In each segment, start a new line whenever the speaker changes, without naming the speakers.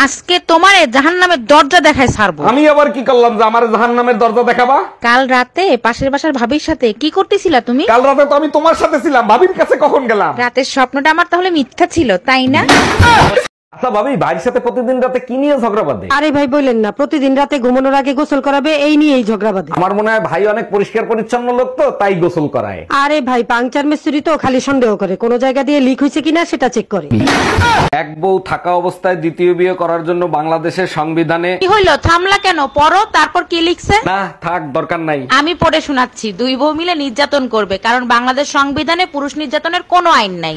আজকে তোমারে জাহান্নামের দরজা দেখায় ছাড়বো।
আমি আবার কি করলাম যে আমার জাহান্নামের দরজা দেখাবা?
কাল রাতে পাশের বাসার ভাবির সাথে কি করতেছিলা তুমি?
কাল রাতে তো আমি তোমার সাথে ছিলাম, ভাবির কাছে কখন গেলাম?
রাতের স্বপ্নটা আমার তাহলে মিথ্যা ছিল, তাই না?
আচ্ছা ভাবি, ভাইয়ের সাথে প্রতিদিন রাতে কি নিয়ে ঝগড়া বাঁধে?
আরে ভাই বললেন না, প্রতিদিন রাতে ঘুমানোর আগে গোসল করাবে, এই নিয়েই ঝগড়া বাঁধে।
আমার মনে হয় ভাই অনেক পরিষ্কার পরিচ্ছন্ন লোক, তো তাই গোসল করায়।
আরে ভাই পাংচার মিস্ত্রি তো খালি সন্দেহ করে, কোন জায়গা দিয়ে লিক হয়েছে কিনা সেটা চেক করে।
এক বউ থাকা অবস্থায় দ্বিতীয় বিয়ে করার জন্য বাংলাদেশের সংবিধানে
কি হইলো, থামলা কেন? পড়ো, তারপর কি লিখছে?
না থাক, দরকার নাই।
আমি পড়ে শোনাচ্ছি। দুই বউ মিলে নির্যাতন করবে, কারণ বাংলাদেশ সংবিধানে পুরুষ নির্যাতনের কোনো আইন নাই।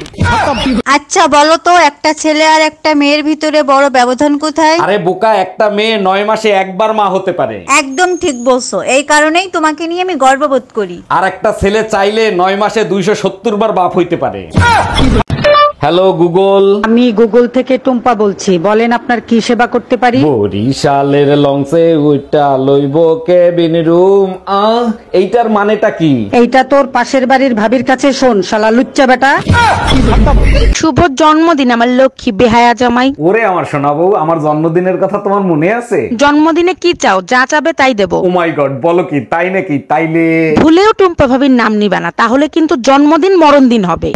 আচ্ছা বলো তো, একটা ছেলে আর একটা মেয়ের ভিতরে বড় ব্যবধান কোথায়?
আরে বোকা, একটা মেয়ে 9 মাসে একবার মা হতে পারে।
একদম ঠিক বলছো, এই কারণেই তোমাকে নিয়ে আমি গর্ববোধ করি।
আর একটা ছেলে চাইলে 9 মাসে 270 বার বাপ হইতে পারে। Hello Google.
আমি গুগল থেকে টুম্পা বলছি, বলেন আপনার কি সেবা করতে পারি?
বরিশালের লঞ্চে ওইটা লইব কেবিন রুম। এইটার মানেটা কি?
এইটা তোর পাশের বাড়ির ভাবির কাছে শোন, শালা লুচ্চা বেটা।
শুভ জন্মদিন আমার লক্ষ্মী বেহায়া জামাই।
ওরে আমার সোনা বউ, আমার জন্মদিনের কথা তোমার মনে আছে?
জন্মদিনে কি চাও? যা চাবে তাই দেবো।
ও মাই গড, বলো কি? তাই নাকি? তাইলে
ভুলেও টুম্পা ভাবির নাম নিবা না, তাহলে কিন্তু জন্মদিন মরণ দিন হবে।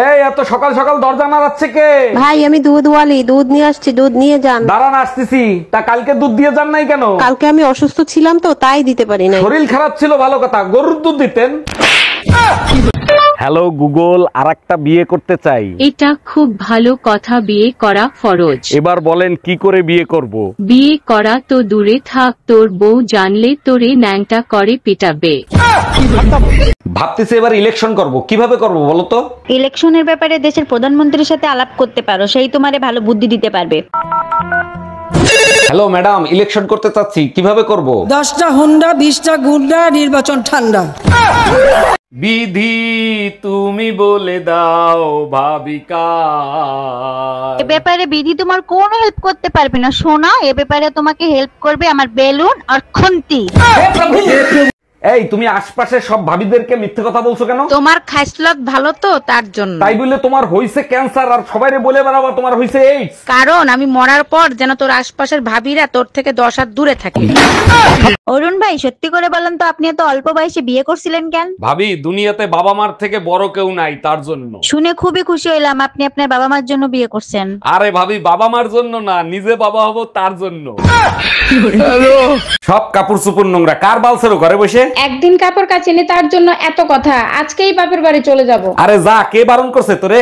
এই এত সকাল সকাল দরজা নাড়াচ্ছে কে?
ভাই আমি দুধওয়ালি, দুধ নিয়ে আসছি, দুধ নিয়ে যান।
দাঁড়ান, আসতেছি। তা কালকে দুধ দিয়ে যান নাই কেন?
কালকে আমি অসুস্থ ছিলাম তো, তাই দিতে পারি নাই।
শরীর খারাপ ছিল, ভালো কথা, গরুর দুধ দিতেন। হ্যালো গুগল, আরেকটা বিয়ে করতে চাই।
এটা খুব ভালো কথা, বিয়ে করা ফরজ।
এবার বলেন কি করে বিয়ে করব?
বিয়ে করা তো দূরে থাক, তোর বউ জানলে তোরে ন্যাংটা করে পিটাবে।
ভাবতেছি এবার ইলেকশন করব, কিভাবে করব বলো তো?
ইলেকশনের ব্যাপারে দেশের প্রধানমন্ত্রীর সাথে আলাপ করতে পারো, সেই তোমারে ভালো বুদ্ধি দিতে পারবে।
হ্যালো ম্যাডাম, ইলেকশন করতে চাচ্ছি, কিভাবে করব?
10টা হুন্ডা 20টা গুন্ডা, নির্বাচন ঠান্ডা।
বিধি তুমি বলে দাও ভাবিকা।
এ ব্যাপারে বিধি তোমার কোনো হেল্প করতে পারবে না সোনা, এ ব্যাপারে তোমাকে হেল্প করবে আমার বেলুন আর খুন্তি।
এই তুমি আশপাশের সব ভাবিদেরকে মিথ্যে কথা বলছো কেন?
তোমার খাইসলত ভালো তো, তার জন্য।
তাই বলে তোমার হইছে ক্যান্সার আর সবাইরে বলে বেড়াবা তোমার হইছে এইডস?
কারণ আমি মরার পর যেন তোর আশপাশের ভাবিরা তোর থেকে 10 হাত দূরে থাকে।
অরুণ ভাই সত্যি করে বলেন তো, আপনি এত অল্প বয়সে বিয়ে করছিলেন কেন?
ভাবি, দুনিয়াতে বাবা মার থেকে বড় কেউ নাই, তার জন্য।
শুনে খুবই খুশি হইলাম আপনি আপনার বাবা মার জন্য বিয়ে করছেন।
আরে ভাবি, বাবা মার জন্য না, নিজে বাবা হব তার জন্য। সব কাপড় চোপড় নোংরা, কার বালছেরো ঘরে বসে?
একদিন কাপড় কাচিনি তার জন্য এত কথা, আজকেই বাপের বাড়ি চলে যাব।
আরে যা, কে বারণ করছে তোরে?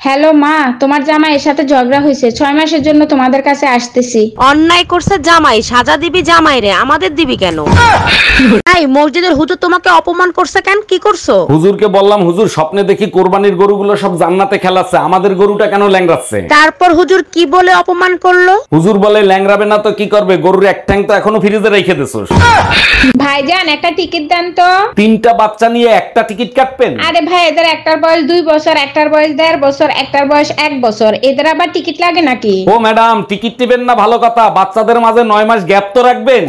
হ্যালো মা, তোমার জামাইয়ের সাথে ঝগড়া হয়েছে, 6 মাসের জন্য তোমাদের কাছে আসতেছি।
অন্যায় করছে জামাই, সাজা দিবি জামাই রে, আমাদের দিবি কেন? এই মসজিদের হুজুর তোমাকে অপমান করছে কেন? কি করছো?
হুজুরকে বললাম, হুজুর স্বপ্নে দেখি কোরবানির গরুগুলো সব জান্নাতে খেলাচ্ছে, আমাদের গরুটা কেন ল্যাংড়াচ্ছে?
তারপর হুজুর কি বলে অপমান করলো?
হুজুর বলে, ল্যাংড়াবে না তো কি করবে, গরুর এক ঠ্যাং তো এখনো ফ্রিজে রেখে দিছোস।
ভাইজান একটা টিকিট দেন তো।
3টা বাচ্চা নিয়ে একটা টিকিট কাটবেন?
আরে ভাই, এদের একটার বয়স 2 বছর, একটার বয়স 1.5 বছর, একটার বয়স 1 বছর, এদের আবার টিকিট লাগে নাকি?
ও ম্যাডাম, টিকিট টিবেন না ভালো কথা, বাচ্চাদের মাঝে 9 মাস গ্যাপ তো রাখবেন।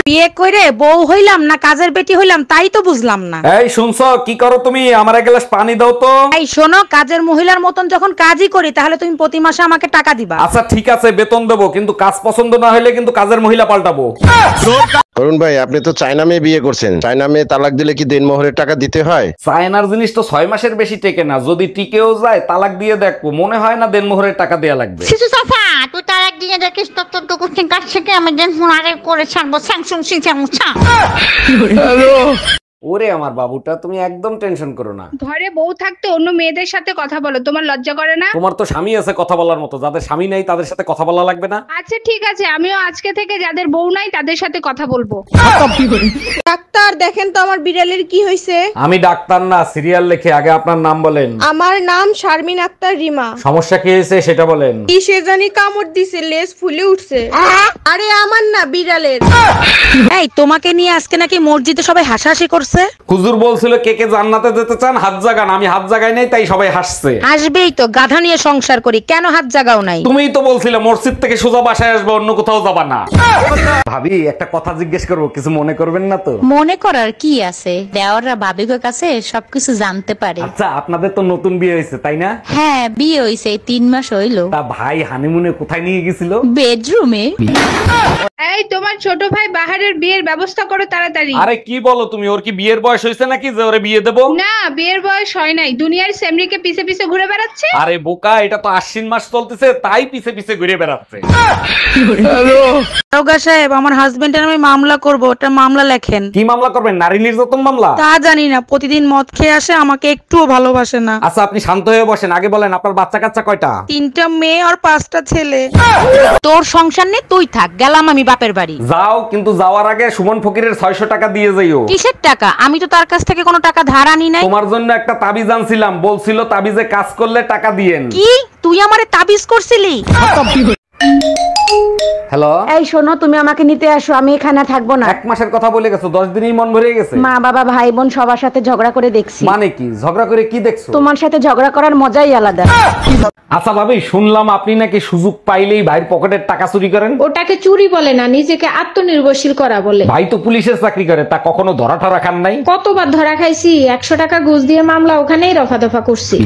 বিয়ে করে বউ হইলাম না কাজের বেটি হইলাম, তাই তো বুঝলাম না।
এই শুনছো, কি করো তুমি? আমার এক গ্লাস পানি দাও তো।
এই শোনো, কাজের মহিলার মতন যখন কাজই করি, তাহলে তুমি প্রতি মাসে আমাকে টাকা দিবা।
আচ্ছা ঠিক আছে, বেতন দেবো, কিন্তু কাজ পছন্দ না হলে কিন্তু কাজের মহিলা পাল্টাবো।
অরুণ ভাই, আপনি তো চায়না মেয়ে বিয়ে করছেন, চায়না মেয়ে তালাক দিলে কি দেনমোহরের টাকা দিতে হয়?
চায়নার জিনিস তো 6 মাসের বেশি টেকে না, যদি টিকেও যায় তালাক দিয়ে দেখবো, মনে হয় না দেনমোহরের টাকা দেয়া লাগবে।
শিশু চাচা, তুই তার একদিনে দেখিস তো কুচিং কাট থেকে আমি দেন ফোনারে করে ছাড়বো স্যাংসুং সিংসা।
ওরে আমার বাবুটা, তুমি একদম টেনশন করো না।
ঘরে বউ থাকতে অন্য মেয়েদের সাথে কথা বলো, তোমার লজ্জা করে না?
তোমার তো স্বামী আছে কথা বলার মতো, যাদের স্বামী নাই তাদের সাথে কথা বলা লাগবে না?
আচ্ছা ঠিক আছে, আমিও আজকে থেকে যাদের বউ নাই তাদের সাথে কথা বলবো।
ডাক্তার দেখেন তো আমার বিড়ালের কি হয়েছে?
আমি ডাক্তার না, সিরিয়াল লেখে। আগে আপনার নাম বলেন।
আমার নাম শারমিন আক্তার রিমা।
সমস্যা কি হয়েছে সেটা বলেন।
কি সে জানি কামড় দিছে, লেজ ফুলে উঠছে। আরে আমার না, বিড়ালের।
এই তোমাকে নিয়ে আজকে নাকি মসজিদে সবাই হাসাহাসি করছে। করছে?
হুজুর বলছিল কে কে জান্নাতে যেতে চান হাত জাগান, আমি হাত জাগাই নাই তাই সবাই হাসছে।
আসবেই তো, গাধা নিয়ে সংসার করি, কেন হাত জাগাও নাই?
তুমিই তো বলছিলে মসজিদ থেকে সোজা বাসায় আসবে, অন্য কোথাও যাবা না। ভাবি একটা কথা জিজ্ঞেস করবো, কিছু মনে করবেন না তো?
মনে করার কি আছে, দেওয়াররা ভাবিকের কাছে সবকিছু জানতে পারে।
আচ্ছা আপনাদের তো নতুন বিয়ে হয়েছে তাই না?
হ্যাঁ, বিয়ে হইছে 3 মাস হইলো।
তা ভাই হানিমুনে কোথায় নিয়ে গেছিল?
বেডরুমে।
এই তোমার ছোট ভাই বাহারের বিয়ের ব্যবস্থা করো তাড়াতাড়ি।
আরে কি বলো তুমি, ওর কি বিয়ের বয়স হয়েছে নাকি যে ওরে বিয়ে দেবো?
না, বিয়ের বয়স হয় নাই, দুনিয়ার সেমরিকে পিছে পিছে ঘুরে বেড়াচ্ছে।
আরে বোকা, এটা তো আশ্বিন মাস চলতেছে তাই পিছে পিছে ঘুরে বেড়াচ্ছে।
দারোগা সাহেব, আমার হাজবেন্ডের আমি মামলা করব, ওটা মামলা লেখেন।
কি মামলা করবেন? নারী নির্যাতন মামলা?
তা জানি না, প্রতিদিন মদ খেয়ে আসে, আমাকে একটুও ভালোবাসে না।
আচ্ছা আপনি শান্ত হয়ে বসেন, আগে বলেন আপনার বাচ্চা কাচ্চা কয়টা?
3টা মেয়ে আর 5টা ছেলে। তোর সংসার নেই, তুই থাক, গেলাম আমি বাপের বাড়ি।
যাও, কিন্তু যাওয়ার আগে সুমন ফকিরের 600 টাকা দিয়ে যাইও।
কিসের টাকা? আমি তো তার কাছ থেকে কোনো টাকা ধার আনি নাই।
তোমার জন্য একটা তাবিজ আনছিলাম, বলছিল তাবিজে কাজ করলে টাকা দিয়েন।
কি তুই আমারে তাবিজ করছিলি?
হ্যালো,
এই শোনো, তুমি আমাকে নিতে আসো, আমি এখানে থাকবো না।
1 মাসের কথা বলে গেছো, 10 দিনই মন ভরে গেছে।
মা বাবা ভাই বোন সবার সাথে ঝগড়া করে দেখছি।
মানে কি ঝগড়া করে কি দেখছো?
তোমার সাথে ঝগড়া করার মজাই আলাদা।
আচ্ছা ভাবি, শুনলাম আপনি নাকি সুযোগ পাইলেই ভাইয়ের পকেটের টাকা চুরি করেন।
ওটাকে চুরি বলে না, নিজেকে আত্মনির্ভরশীল করা বলে।
ভাই তো পুলিশের চাকরি করে, তা কখনো ধরা ঠরা খান নাই?
কতবার ধরা খাইছি, 100 টাকা ঘুষ দিয়ে মামলা ওখানেই রফা দফা করছি।